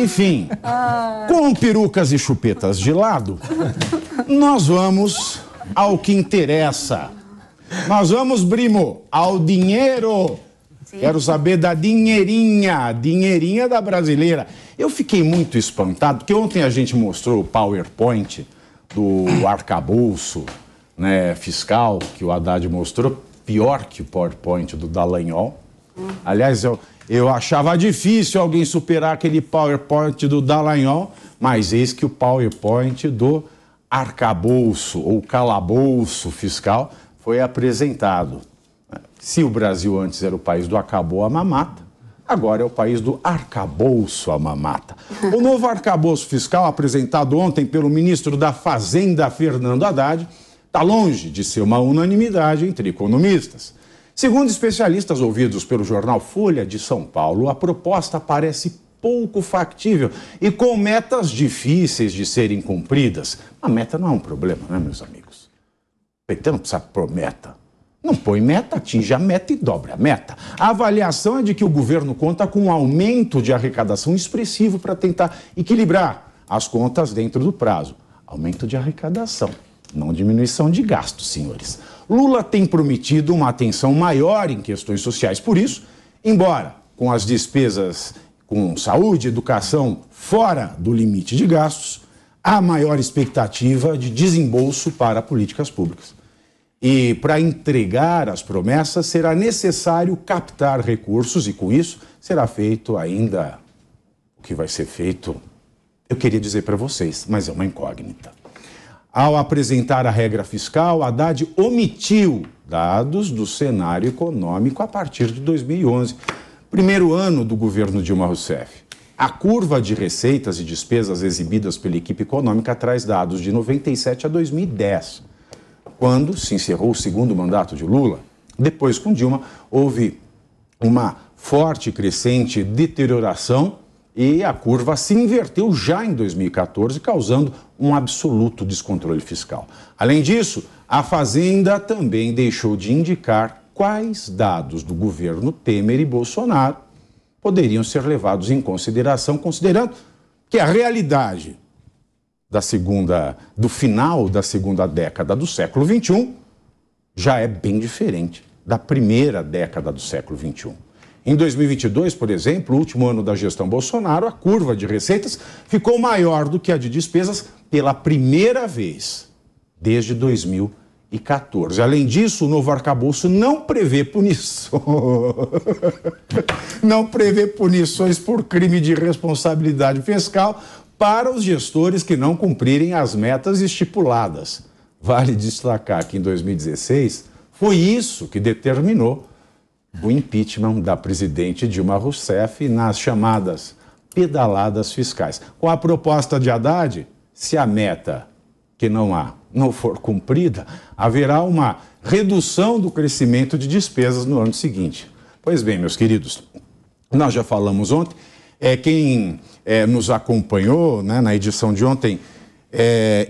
Enfim, com perucas e chupetas de lado, nós vamos ao que interessa. Nós vamos, Brimo, ao dinheiro. Sim. Quero saber da dinheirinha da brasileira. Eu fiquei muito espantado, porque ontem a gente mostrou o PowerPoint do arcabouço, né, fiscal, que o Haddad mostrou, pior que o PowerPoint do Dallagnol. Aliás, eu achava difícil alguém superar aquele PowerPoint do Dallagnol, mas eis que o PowerPoint do arcabouço ou calabouço fiscal foi apresentado. Se o Brasil antes era o país do acabou a mamata, agora é o país do arcabouço a mamata. O novo arcabouço fiscal apresentado ontem pelo ministro da Fazenda, Fernando Haddad, está longe de ser uma unanimidade entre economistas. Segundo especialistas ouvidos pelo jornal Folha de São Paulo, a proposta parece pouco factível e com metas difíceis de serem cumpridas. A meta não é um problema, né, meus amigos? O PT não precisa pôr meta. Não põe meta, atinge a meta e dobra a meta. A avaliação é de que o governo conta com um aumento de arrecadação expressivo para tentar equilibrar as contas dentro do prazo. Aumento de arrecadação, não diminuição de gastos, senhores. Lula tem prometido uma atenção maior em questões sociais. Por isso, embora com as despesas com saúde e educação fora do limite de gastos, há maior expectativa de desembolso para políticas públicas. E para entregar as promessas será necessário captar recursos e com isso será feito ainda o que vai ser feito, eu queria dizer para vocês, mas é uma incógnita. Ao apresentar a regra fiscal, Haddad omitiu dados do cenário econômico a partir de 2011, primeiro ano do governo Dilma Rousseff. A curva de receitas e despesas exibidas pela equipe econômica traz dados de 97 a 2010, quando se encerrou o segundo mandato de Lula. Depois, com Dilma, houve uma forte e crescente deterioração e a curva se inverteu já em 2014, causando um absoluto descontrole fiscal. Além disso, a Fazenda também deixou de indicar quais dados do governo Temer e Bolsonaro poderiam ser levados em consideração, considerando que a realidade do final da segunda década do século XXI já é bem diferente da primeira década do século XXI. Em 2022, por exemplo, o último ano da gestão Bolsonaro, a curva de receitas ficou maior do que a de despesas pela primeira vez desde 2014. Além disso, o novo arcabouço não prevê punições por crime de responsabilidade fiscal para os gestores que não cumprirem as metas estipuladas. Vale destacar que em 2016 foi isso que determinou o impeachment da presidente Dilma Rousseff nas chamadas pedaladas fiscais. Com a proposta de Haddad, se a meta que não for cumprida, haverá uma redução do crescimento de despesas no ano seguinte. Pois bem, meus queridos, nós já falamos ontem, quem nos acompanhou, né, na edição de ontem,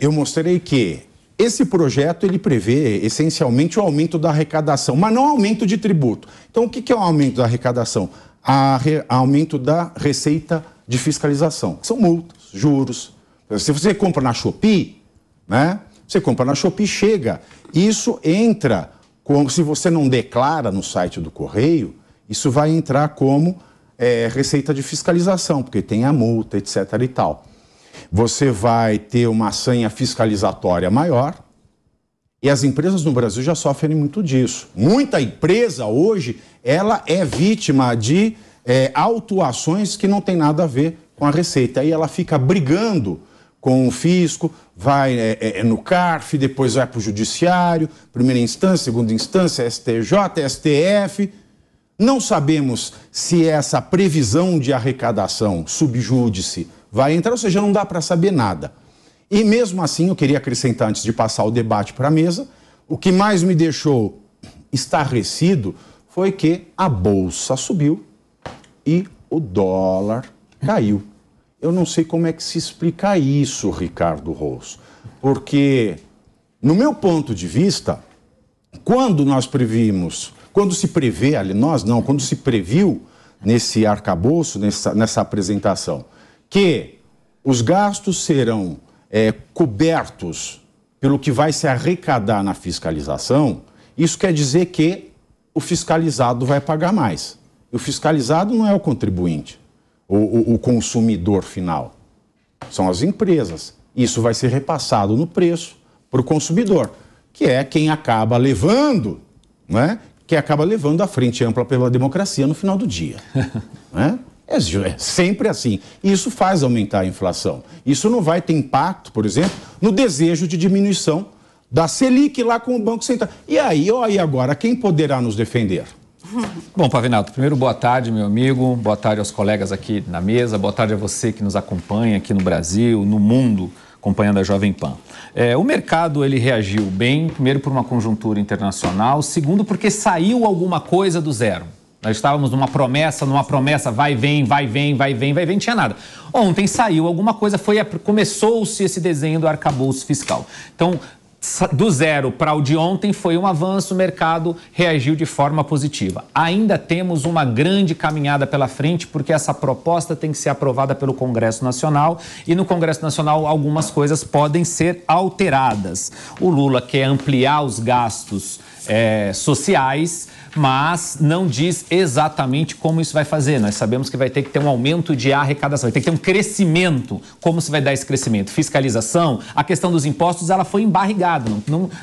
eu mostrei que esse projeto ele prevê essencialmente o aumento da arrecadação, mas não aumento de tributo. Então, o que é o aumento da arrecadação? Aumento da receita de fiscalização. São multas, juros. Se você compra na Shopee, né? Você compra na Shopee, chega. Isso entra como, se você não declara no site do Correio, isso vai entrar como receita de fiscalização, porque tem a multa, etc. e tal. Você vai ter uma sanha fiscalizatória maior e as empresas no Brasil já sofrem muito disso. Muita empresa hoje, ela é vítima de autuações que não tem nada a ver com a receita. Aí ela fica brigando com o fisco, vai no CARF, depois vai para o judiciário, primeira instância, segunda instância, STJ, STF. Não sabemos se essa previsão de arrecadação subjúdice vai entrar, ou seja, não dá para saber nada. E mesmo assim, eu queria acrescentar, antes de passar o debate para a mesa, o que mais me deixou estarrecido foi que a bolsa subiu e o dólar caiu. Eu não sei como é que se explica isso, Ricardo Rous, porque, no meu ponto de vista, quando se previu nesse arcabouço, nessa apresentação, que os gastos serão cobertos pelo que vai se arrecadar na fiscalização, isso quer dizer que o fiscalizado vai pagar mais. E o fiscalizado não é o contribuinte, o consumidor final. São as empresas. Isso vai ser repassado no preço para o consumidor, que é quem acaba levando, né? Que acaba levando a Frente Ampla pela Democracia no final do dia. Né? É sempre assim. Isso faz aumentar a inflação. Isso não vai ter impacto, por exemplo, no desejo de diminuição da Selic lá com o Banco Central. E aí, e agora, quem poderá nos defender? Bom, Pavinato, primeiro boa tarde, meu amigo, boa tarde aos colegas aqui na mesa, boa tarde a você que nos acompanha aqui no Brasil, no mundo, acompanhando a Jovem Pan. O mercado, ele reagiu bem, primeiro por uma conjuntura internacional, segundo porque saiu alguma coisa do zero. Nós estávamos numa promessa, vai, vem, não tinha nada. Ontem saiu alguma coisa, começou-se esse desenho do arcabouço fiscal. Então, do zero para o de ontem foi um avanço, o mercado reagiu de forma positiva. Ainda temos uma grande caminhada pela frente, porque essa proposta tem que ser aprovada pelo Congresso Nacional e no Congresso Nacional algumas coisas podem ser alteradas. O Lula quer ampliar os gastos sociais, mas não diz exatamente como isso vai fazer. Nós sabemos que vai ter que ter um aumento de arrecadação, vai ter que ter um crescimento. Como se vai dar esse crescimento? Fiscalização, a questão dos impostos, ela foi embarrigada.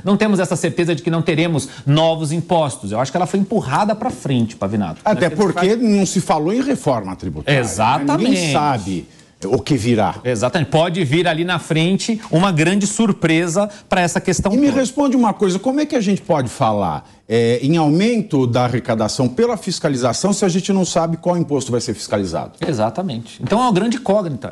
Não temos essa certeza de que não teremos novos impostos. Eu acho que ela foi empurrada para frente, Pavinato. Até porque não se falou em reforma tributária. Exatamente. Ninguém sabe o que virá. Exatamente. Pode vir ali na frente uma grande surpresa para essa questão. E me responde uma coisa, como é que a gente pode falar em aumento da arrecadação pela fiscalização se a gente não sabe qual imposto vai ser fiscalizado? Exatamente. Então é uma grande incógnita,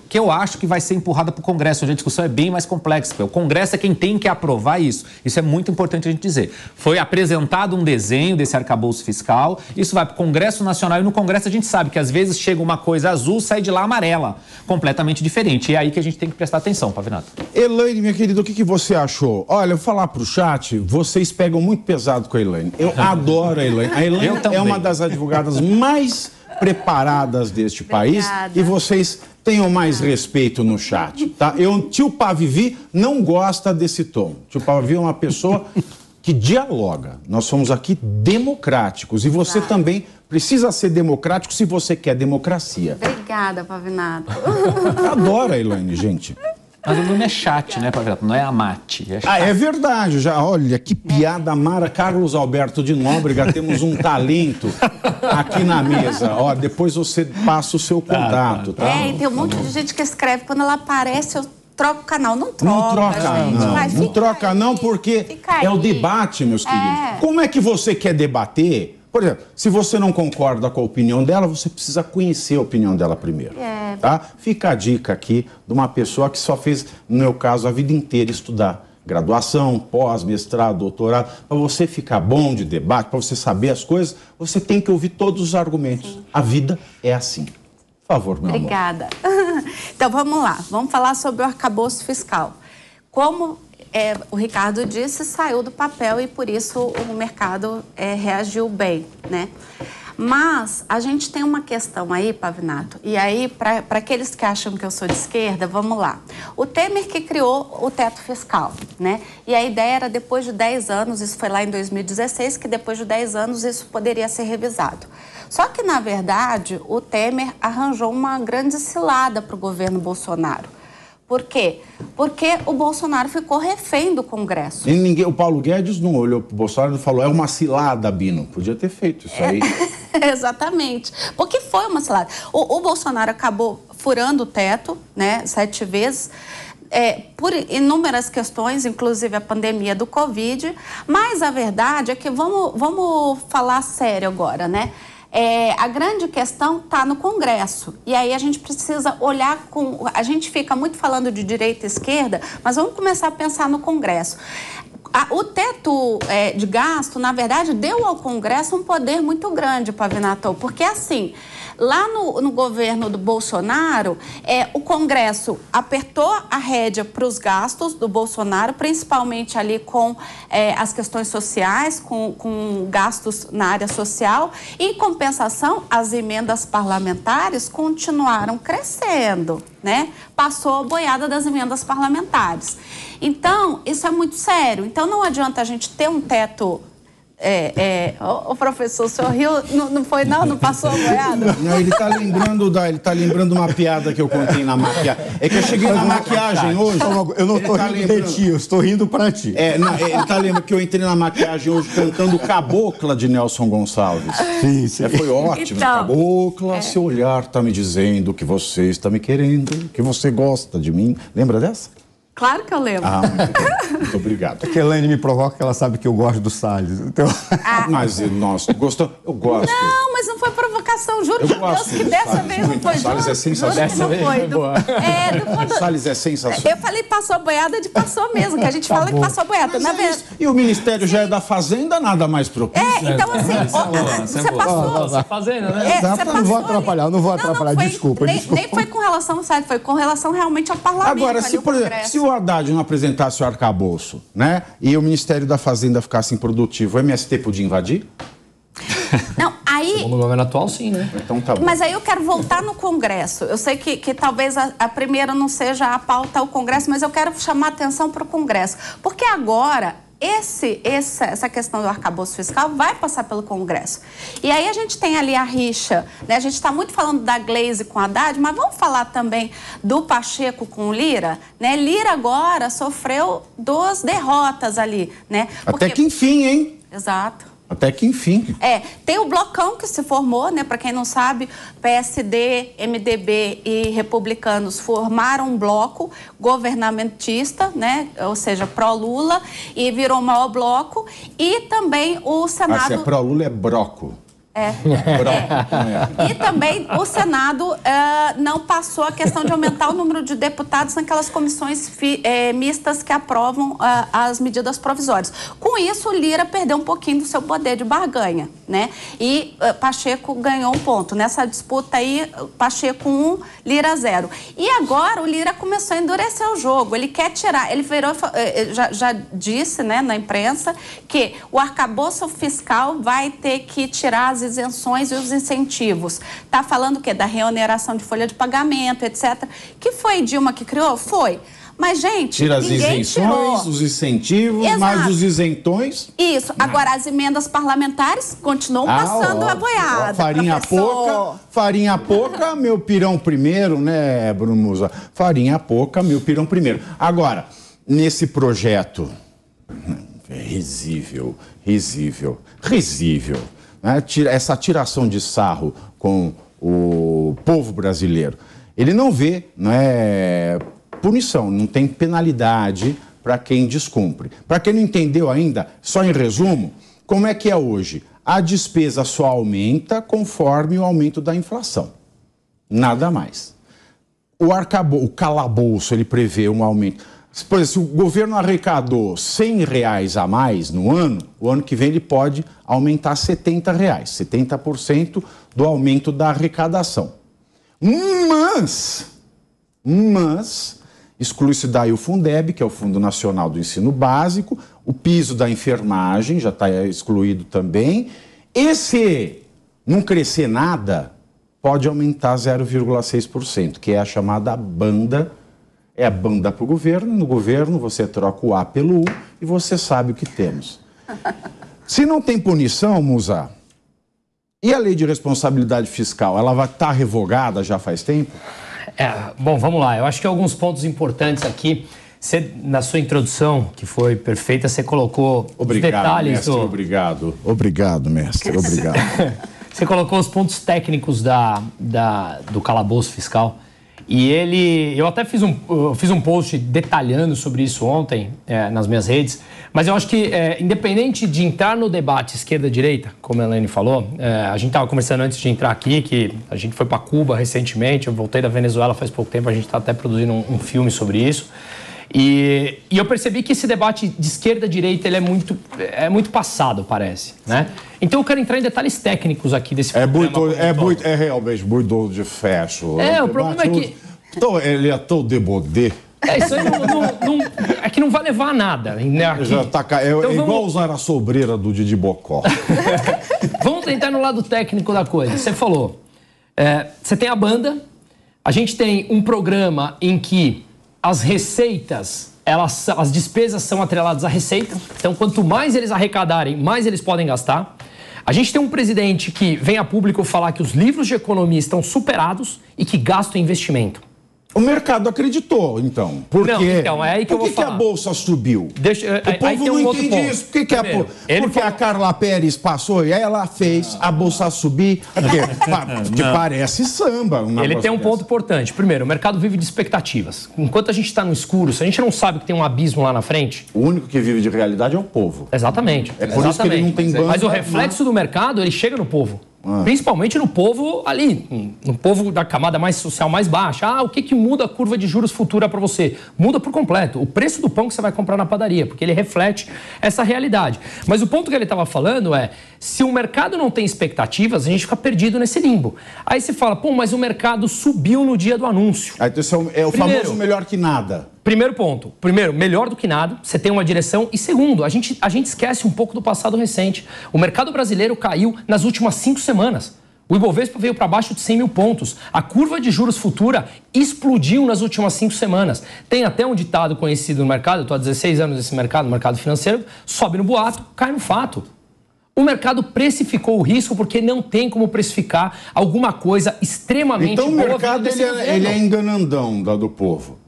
que eu acho que vai ser empurrada para o Congresso. A discussão é bem mais complexa, porque o Congresso é quem tem que aprovar isso. Isso é muito importante a gente dizer. Foi apresentado um desenho desse arcabouço fiscal, isso vai para o Congresso Nacional e no Congresso a gente sabe que às vezes chega uma coisa azul, sai de lá amarela, completamente diferente. E é aí que a gente tem que prestar atenção, Pavinato. Elaine, minha querida, o que você achou? Olha, eu vou falar para o chat, vocês pegam muito pesado com a Elaine. Eu adoro a Elaine. A Elaine é uma das advogadas mais preparadas deste país e vocês tenham mais respeito no chat, tá? Tio Pavivi não gosta desse tom. Tio Pavivi é uma pessoa que dialoga. Nós somos aqui democráticos e você também precisa ser democrático se você quer democracia. Obrigada, Pavinato. Adoro a Elaine, gente. Mas o nome é chat, né, Pavinato? Não é amate. É verdade. Olha, que piada mara. Carlos Alberto de Nóbrega, temos um talento aqui na mesa. Depois você passa o seu contato, tá? E tem um monte de gente que escreve, quando ela aparece, eu troco o canal. Não troca, gente. Não troca não, porque é o debate, meus queridos. Como é que você quer debater? Por exemplo, se você não concorda com a opinião dela, você precisa conhecer a opinião dela primeiro, tá? Fica a dica aqui de uma pessoa que só fez, no meu caso, a vida inteira estudar. Graduação, pós, mestrado, doutorado. Para você ficar bom de debate, para você saber as coisas, você tem que ouvir todos os argumentos. Sim. A vida é assim. Por favor, meu amor. Obrigada. Então, vamos lá. Vamos falar sobre o arcabouço fiscal. Como o Ricardo disse, saiu do papel e por isso o mercado reagiu bem, né? Mas a gente tem uma questão aí, Pavinato, e aí para aqueles que acham que eu sou de esquerda, vamos lá. O Temer que criou o teto fiscal, né? E a ideia era depois de 10 anos, isso foi lá em 2016, que depois de 10 anos isso poderia ser revisado. Só que, na verdade, o Temer arranjou uma grande cilada para o governo Bolsonaro. Por quê? Porque o Bolsonaro ficou refém do Congresso. E o Paulo Guedes não olhou para o Bolsonaro e falou, é uma cilada, Bino. Podia ter feito isso aí. Exatamente. Porque foi uma cilada. O Bolsonaro acabou furando o teto, né, 7 vezes, por inúmeras questões, inclusive a pandemia do Covid. Mas a verdade é que, vamos falar sério agora, né? A grande questão está no Congresso. E aí a gente precisa olhar a gente fica muito falando de direita e esquerda, mas vamos começar a pensar no Congresso. O teto de gasto, na verdade, deu ao Congresso um poder muito grande, Pavinato, porque assim, Lá no governo do Bolsonaro, o Congresso apertou a rédea para os gastos do Bolsonaro, principalmente ali com as questões sociais, com gastos na área social. Em compensação, as emendas parlamentares continuaram crescendo, né? Passou a boiada das emendas parlamentares. Então, isso é muito sério. Então, não adianta a gente ter um teto... O professor sorriu, não foi não? Não passou a boiada? Não, ele tá lembrando uma piada que eu contei na maquiagem. É que eu cheguei na maquiagem hoje. Eu não tô rindo de ti, eu estou rindo pra ti. Ele tá lembrando que eu entrei na maquiagem hoje cantando Cabocla de Nelson Gonçalves. Sim. Foi ótimo. Então, Cabocla, seu olhar tá me dizendo que você está me querendo, que você gosta de mim. Lembra dessa? Claro que eu lembro. Muito obrigado. É que a Elaine me provoca que ela sabe que eu gosto do Salles. Então... Mas, nossa, gostou? Eu gosto. Não, mas não foi provocação, juro por Deus que dessa vez não foi. O Salles é sensacional. Dessa vez foi boa. O Salles é sensacional. Eu falei passou a boiada de passou mesmo, que a gente fala que passou a boiada. E o Ministério já é da Fazenda, nada mais propício. Então assim, você passou... Fazenda, né? Não vou atrapalhar, desculpa. Nem foi com relação ao Salles, foi com relação realmente ao parlamento. Agora, se o Haddad não apresentasse o arcabouço, né, e o Ministério da Fazenda ficasse improdutivo, o MST podia invadir? Não, aí... No governo atual, sim, né? Então tá bom. Mas aí eu quero voltar no Congresso. Eu sei que talvez a primeira não seja a pauta ao Congresso, mas eu quero chamar atenção para o Congresso. Porque agora... Essa questão do arcabouço fiscal vai passar pelo Congresso. E aí a gente tem ali a rixa, né? A gente está muito falando da Gleisi com a Haddad, mas vamos falar também do Pacheco com o Lira, né? Lira agora sofreu 2 derrotas ali, né? Até que enfim, hein? Exato. Até que enfim. Tem o blocão que se formou, né? Para quem não sabe, PSD, MDB e republicanos formaram um bloco governamentista, né? Ou seja, pró-Lula, e virou o maior bloco. E também o Senado... Se é pró-Lula, é broco. E também o Senado não passou a questão de aumentar o número de deputados naquelas comissões mistas que aprovam as medidas provisórias. Com isso, o Lira perdeu um pouquinho do seu poder de barganha, né? E Pacheco ganhou um ponto. Nessa disputa aí, Pacheco 1, Lira 0. E agora o Lira começou a endurecer o jogo. Ele quer tirar, ele virou, já disse, né, na imprensa, que o arcabouço fiscal vai ter que tirar as isenções e os incentivos. Está falando o quê? Da reoneração de folha de pagamento, etc. Que foi Dilma que criou? Foi. Mas, gente, tira as isenções, os incentivos, mais os isentões. Isso. Agora, as emendas parlamentares continuam passando a boiada. Farinha pouca, meu pirão primeiro, né, Bruno Musa? Farinha pouca, meu pirão primeiro. Agora, nesse projeto, risível. Essa tiração de sarro com o povo brasileiro. Ele não vê, punição, não tem penalidade para quem descumpre. Para quem não entendeu ainda, só em resumo, como é que é hoje? A despesa só aumenta conforme o aumento da inflação. Nada mais. O calabouço, ele prevê um aumento. Por exemplo, se o governo arrecadou R$100 a mais no ano, o ano que vem ele pode aumentar R$70, 70% do aumento da arrecadação. Mas exclui-se daí o Fundeb, que é o Fundo Nacional do Ensino Básico, o piso da enfermagem já está excluído também. E se não crescer nada, pode aumentar 0,6%, que é a chamada banda. É a banda para o governo, no governo você troca o A pelo U e você sabe o que temos. Se não tem punição, Musa, e a lei de responsabilidade fiscal, ela vai estar revogada já faz tempo? Bom, vamos lá. Eu acho que alguns pontos importantes aqui. Você, na sua introdução, que foi perfeita, você colocou os detalhes mestre, Obrigado, mestre. Obrigado. Você colocou os pontos técnicos do calabouço fiscal. E eu até fiz um post detalhando sobre isso ontem nas minhas redes, mas eu acho que, independente de entrar no debate esquerda-direita, como a Elaine falou, a gente estava conversando antes de entrar aqui, que a gente foi para Cuba recentemente, eu voltei da Venezuela faz pouco tempo, a gente está até produzindo um filme sobre isso. E eu percebi que esse debate de esquerda-direita ele é muito passado, parece, né? Então eu quero entrar em detalhes técnicos aqui desse problema. É realmente muito de fecho. O problema é que... Ele é tão debodê. Isso aí é que não vai levar a nada. Né, então, igual usar a sobreira do Didi Bocó. Vamos tentar no lado técnico da coisa. Você falou, você tem a banda, a gente tem um programa em que as receitas, as despesas são atreladas à receita. Então, quanto mais eles arrecadarem, mais eles podem gastar. A gente tem um presidente que vem a público falar que os livros de economia estão superados e que gasta em investimento. O mercado acreditou, então. Por quê? Então, é aí que eu vou falar. Por que a Bolsa subiu? O povo não entende isso. Porque a Carla Pérez passou e ela fez a Bolsa subir. Porque parece samba. Ele tem um ponto importante. Primeiro, o mercado vive de expectativas. Enquanto a gente está no escuro, se a gente não sabe que tem um abismo lá na frente... O único que vive de realidade é o povo. Exatamente. É por isso que ele não tem banco. Mas o reflexo do mercado, ele chega no povo. Principalmente no povo ali, no povo da camada mais social mais baixa. O que muda a curva de juros futura para você? Muda por completo. O preço do pão que você vai comprar na padaria, porque ele reflete essa realidade. Mas o ponto que ele estava falando é, se o mercado não tem expectativas, a gente fica perdido nesse limbo. Aí você fala, mas o mercado subiu no dia do anúncio. Aí é o famoso melhor que nada. Primeiro ponto. Primeiro, melhor do que nada. Você tem uma direção. E segundo, a gente esquece um pouco do passado recente. O mercado brasileiro caiu nas últimas 5 semanas. O Ibovespa veio para baixo de 100 mil pontos. A curva de juros futura explodiu nas últimas 5 semanas. Tem até um ditado conhecido no mercado, eu estou há 16 anos nesse mercado, no mercado financeiro, sobe no boato, cai no fato. O mercado precificou o risco porque não tem como precificar alguma coisa extremamente boa. Então o mercado ele é enganandão do povo.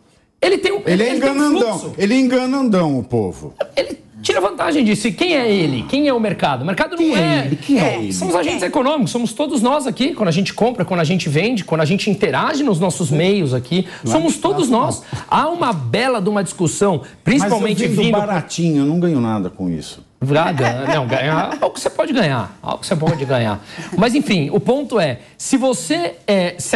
Ele é enganandão. Ele é enganandão, o povo. Ele tira vantagem disso. E quem é ele? Quem é o mercado? O mercado não é... Quem é ele? São os agentes econômicos, somos todos nós aqui. Quando a gente compra, quando a gente vende, quando a gente interage nos nossos meios aqui, somos todos nós. Há uma bela de uma discussão, principalmente vindo... Mas eu baratinho, eu não ganho nada com isso. Ganhar algo que você pode ganhar. Algo que você pode ganhar. Mas, enfim, o ponto é, se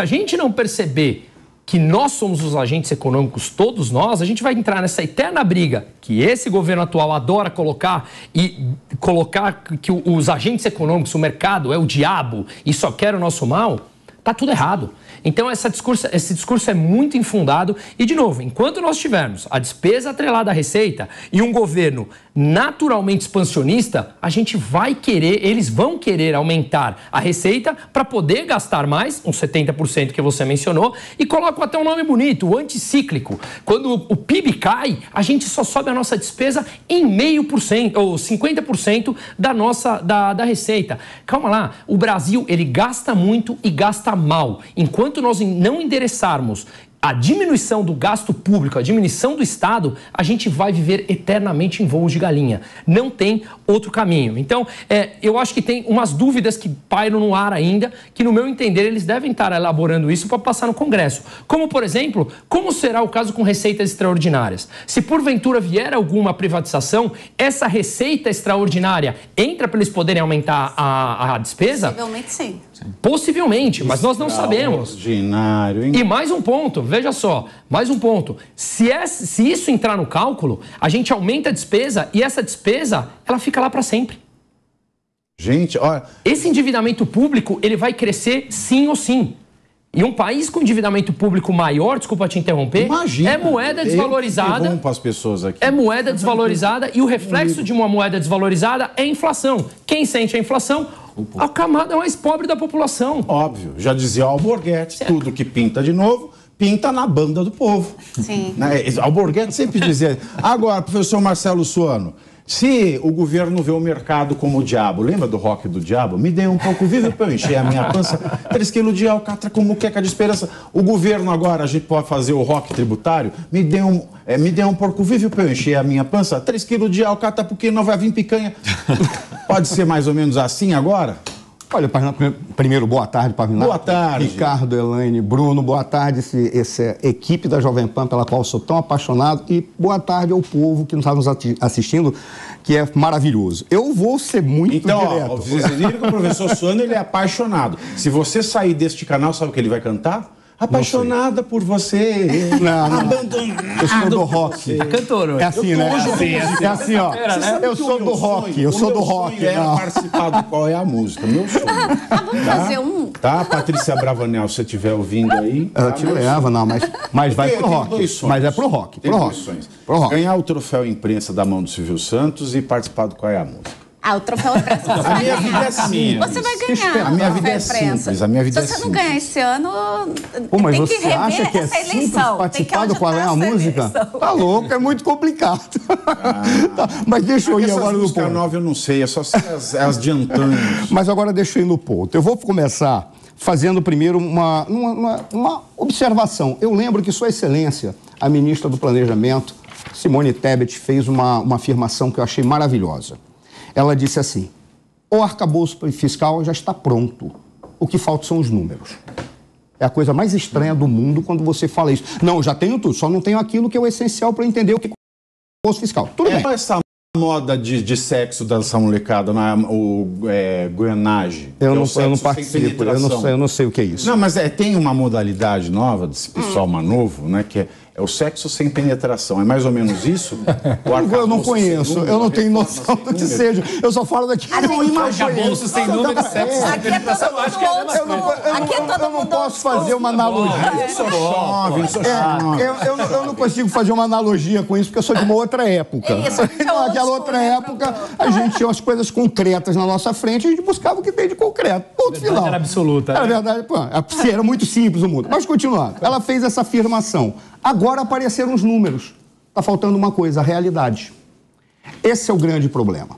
a gente não perceber que nós somos os agentes econômicos, todos nós, a gente vai entrar nessa eterna briga que esse governo atual adora colocar que os agentes econômicos, o mercado é o diabo e só quer o nosso mal. Tá tudo errado. Então esse discurso é muito infundado e, de novo, enquanto nós tivermos a despesa atrelada à receita e um governo naturalmente expansionista, eles vão querer aumentar a receita para poder gastar mais, uns 70% que você mencionou, e colocam até um nome bonito, o anticíclico. Quando o PIB cai, a gente só sobe a nossa despesa em 0,5% ou 50% da receita. Calma lá, o Brasil, ele gasta muito e gasta mal. Enquanto nós não endereçarmos a diminuição do gasto público, a diminuição do Estado, a gente vai viver eternamente em voos de galinha. Não tem outro caminho. Então, eu acho que tem umas dúvidas que pairam no ar ainda, que, no meu entender, eles devem estar elaborando isso para passar no Congresso. Como, por exemplo, como será o caso com receitas extraordinárias? Se, porventura, vier alguma privatização, essa receita extraordinária entra para eles poderem aumentar a despesa? Possivelmente, sim. Possivelmente, mas nós não sabemos. E mais um ponto, veja só, mais um ponto. Se isso entrar no cálculo, a gente aumenta a despesa e essa despesa, ela fica lá para sempre. Gente, olha... Esse endividamento público, ele vai crescer sim ou sim. E um país com endividamento público maior, desculpa te interromper, imagina, é moeda desvalorizada. As pessoas aqui. É moeda desvalorizada e o reflexo de uma moeda desvalorizada é a inflação. Quem sente a inflação? A camada mais pobre da população. Óbvio. Já dizia Alborguete, tudo que pinta de novo, pinta na banda do povo. Sim. Alborguete sempre dizia... Agora, professor Marcelo Suano, se o governo vê o mercado como o diabo, lembra do rock do diabo? Me dê um pouco vivo para eu encher a minha pança, 3 quilos de alcatra como queca de esperança. O governo agora, a gente pode fazer o rock tributário, me dê um porco vivo para eu encher a minha pança, 3 quilos de alcatra porque não vai vir picanha. Pode ser mais ou menos assim agora? Olha, primeiro, boa tarde, Pavinato. Boa tarde. Ricardo, Elaine, Bruno, boa tarde, essa equipe da Jovem Pan pela qual sou tão apaixonado, e boa tarde ao povo que nos está nos assistindo, que é maravilhoso. Eu vou ser muito direto. Vocês viram que o professor Suano, ele é apaixonado. Se você sair deste canal, sabe o que ele vai cantar? Apaixonada por você. Não. Abandonada. Eu sou do rock. A cantora. É assim, né? É assim, ó. né? Eu sou do rock. Eu sou do rock. É participar do Qual é a Música. Meu sonho. Vamos fazer um... Tá, Patrícia Bravanel, se você estiver ouvindo aí. Eu te levo, não, mas vai pro rock. Mas é pro rock. Tem dois sonhos. Ganhar o troféu imprensa da mão do Silvio Santos e participar do Qual é a Música. O troféu imprensa você vai minha vida é simples. Você vai ganhar. A minha vida é simples. A minha vida é simples. Se você não ganhar esse ano, mas tem você que rever acha que é essa simples eleição. participar do Qual é a Música? Tá louco, é muito complicado. Tá, mas deixa eu ir agora no ponto. Nova eu não sei, é só as de antanho. Mas agora deixa eu ir no ponto. Eu vou começar fazendo primeiro uma observação. Eu lembro que Sua Excelência, a ministra do Planejamento, Simone Tebet, fez uma afirmação que eu achei maravilhosa. Ela disse assim: o arcabouço fiscal já está pronto. O que falta são os números. É a coisa mais estranha do mundo quando você fala isso. Não, eu já tenho tudo, só não tenho aquilo que é o essencial para entender o que é o arcabouço fiscal. Tudo bem. Essa moda de sexo dessa molecada, goianagem. Eu não participo, eu não sei o que é isso. Não, mas tem uma modalidade nova desse pessoal mais novo, né, que é o sexo sem penetração. É mais ou menos isso? Eu não conheço, eu não tenho noção do que seja. Eu só falo daqui. Arcabouço sem número, sexo sem penetração. Acho que é a mesma coisa. Eu não posso fazer uma analogia. Eu sou jovem. Eu não consigo fazer uma analogia com isso, porque eu sou de uma outra época. Naquela outra época, a gente tinha as coisas concretas na nossa frente, a gente buscava o que tem de concreto. Ponto final. Era absoluta. Era verdade, era muito simples o mundo. Mas continuando, ela fez essa afirmação. Agora apareceram os números. Está faltando uma coisa, a realidade. Esse é o grande problema.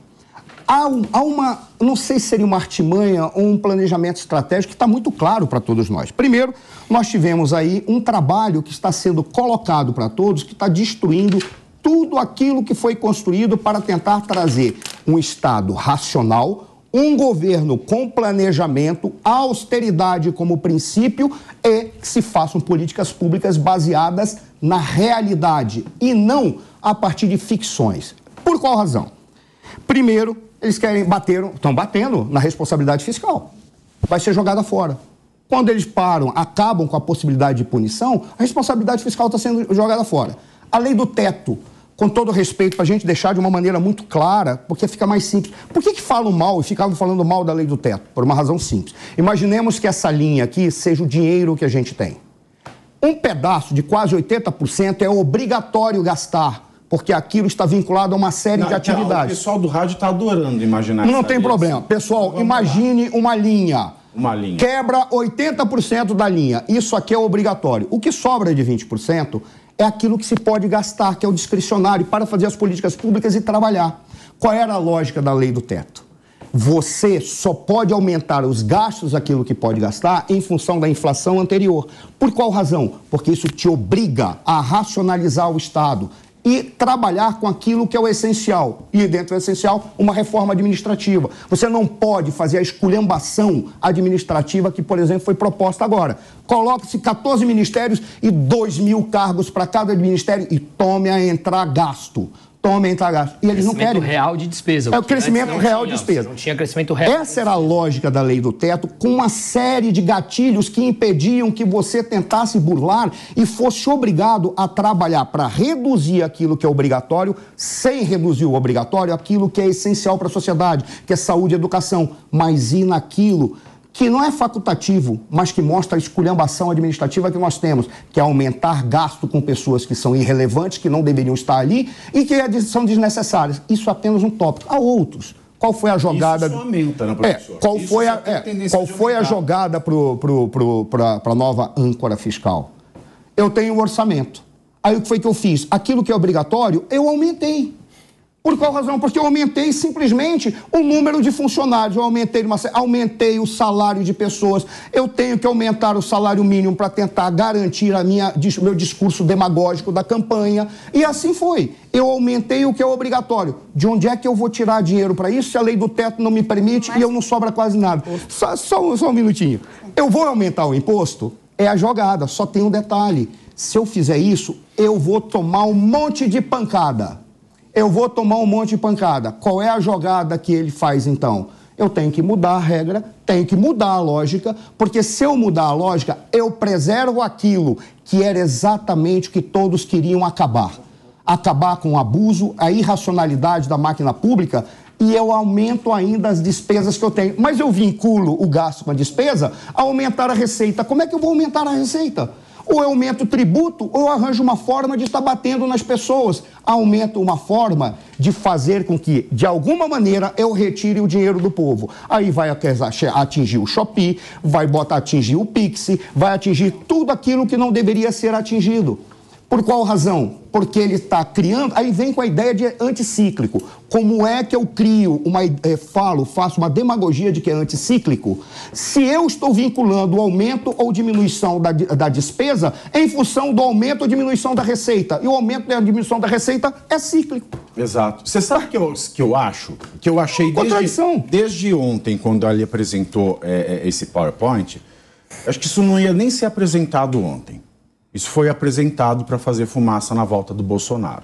Há uma, não sei se seria uma artimanha ou um planejamento estratégico que está muito claro para todos nós. Primeiro, nós tivemos aí um trabalho que está sendo colocado para todos, que está destruindo tudo aquilo que foi construído para tentar trazer um Estado racional, um governo com planejamento, a austeridade como princípio e que se façam políticas públicas baseadas na realidade e não a partir de ficções. Por qual razão? Primeiro, eles estão batendo na responsabilidade fiscal. Vai ser jogada fora. Quando eles acabam com a possibilidade de punição, a responsabilidade fiscal está sendo jogada fora. A lei do teto, com todo respeito, para a gente deixar de uma maneira muito clara, porque fica mais simples. Por que falam mal e ficavam falando mal da lei do teto? Por uma razão simples. Imaginemos que essa linha aqui seja o dinheiro que a gente tem. Um pedaço de quase 80% é obrigatório gastar, porque aquilo está vinculado a uma série de atividades. O pessoal do rádio está adorando imaginar isso. Não tem problema. Pessoal, imagine uma linha. Quebra 80% da linha. Isso aqui é obrigatório. O que sobra de 20% é aquilo que se pode gastar, que é o discricionário, para fazer as políticas públicas e trabalhar. Qual era a lógica da lei do teto? Você só pode aumentar os gastos daquilo que pode gastar em função da inflação anterior. Por qual razão? Porque isso te obriga a racionalizar o Estado e trabalhar com aquilo que é o essencial. E dentro do essencial, uma reforma administrativa. Você não pode fazer a esculhambação administrativa que, por exemplo, foi proposta agora. Coloque-se 14 ministérios e 2.000 cargos para cada ministério e tome a entrar gasto. E eles não querem. Crescimento real de despesa. É o crescimento real de despesa. Não tinha crescimento real. Essa era a lógica da lei do teto, com uma série de gatilhos que impediam que você tentasse burlar e fosse obrigado a trabalhar para reduzir aquilo que é obrigatório, sem reduzir o obrigatório, aquilo que é essencial para a sociedade, que é saúde e educação, mas ir naquilo que não é facultativo, mas que mostra a esculhambação administrativa que nós temos, que é aumentar gasto com pessoas que são irrelevantes, que não deveriam estar ali e que são desnecessárias. Isso é apenas um tópico. Há outros. Qual foi a jogada? Isso aumenta, né, professor? Qual foi a jogada para a nova âncora fiscal? Eu tenho um orçamento. Aí o que foi que eu fiz? Aquilo que é obrigatório, eu aumentei. Por qual razão? Porque eu aumentei simplesmente o número de funcionários, eu aumentei o salário de pessoas, eu tenho que aumentar o salário mínimo para tentar garantir meu discurso demagógico da campanha, e assim foi. Eu aumentei o que é obrigatório. De onde é que eu vou tirar dinheiro para isso se a lei do teto não me permite e eu não sobra quase nada? Só um minutinho. Eu vou aumentar o imposto? É a jogada, só tem um detalhe. Se eu fizer isso, eu vou tomar um monte de pancada. Qual é a jogada que ele faz, então? Eu tenho que mudar a regra, tenho que mudar a lógica, porque se eu mudar a lógica, eu preservo aquilo que era exatamente o que todos queriam acabar. Acabar com o abuso, a irracionalidade da máquina pública, e eu aumento ainda as despesas que eu tenho. Mas eu vinculo o gasto com a despesa a aumentar a receita. Como é que eu vou aumentar a receita? Ou eu aumento o tributo, ou eu arranjo uma forma de estar batendo nas pessoas. Aumento uma forma de fazer com que, de alguma maneira, eu retire o dinheiro do povo. Aí vai atingir o Shopee, vai atingir o Pix, vai atingir tudo aquilo que não deveria ser atingido. Por qual razão? Porque ele está criando... Aí vem com a ideia de anticíclico. Como é que eu crio, faço uma demagogia de que é anticíclico? Se eu estou vinculando o aumento ou diminuição da despesa em função do aumento ou diminuição da receita. E o aumento e a diminuição da receita é cíclico. Exato. Você sabe que eu acho? Que eu achei desde ontem, quando ele apresentou esse PowerPoint, acho que isso não ia nem ser apresentado ontem. Isso foi apresentado para fazer fumaça na volta do Bolsonaro.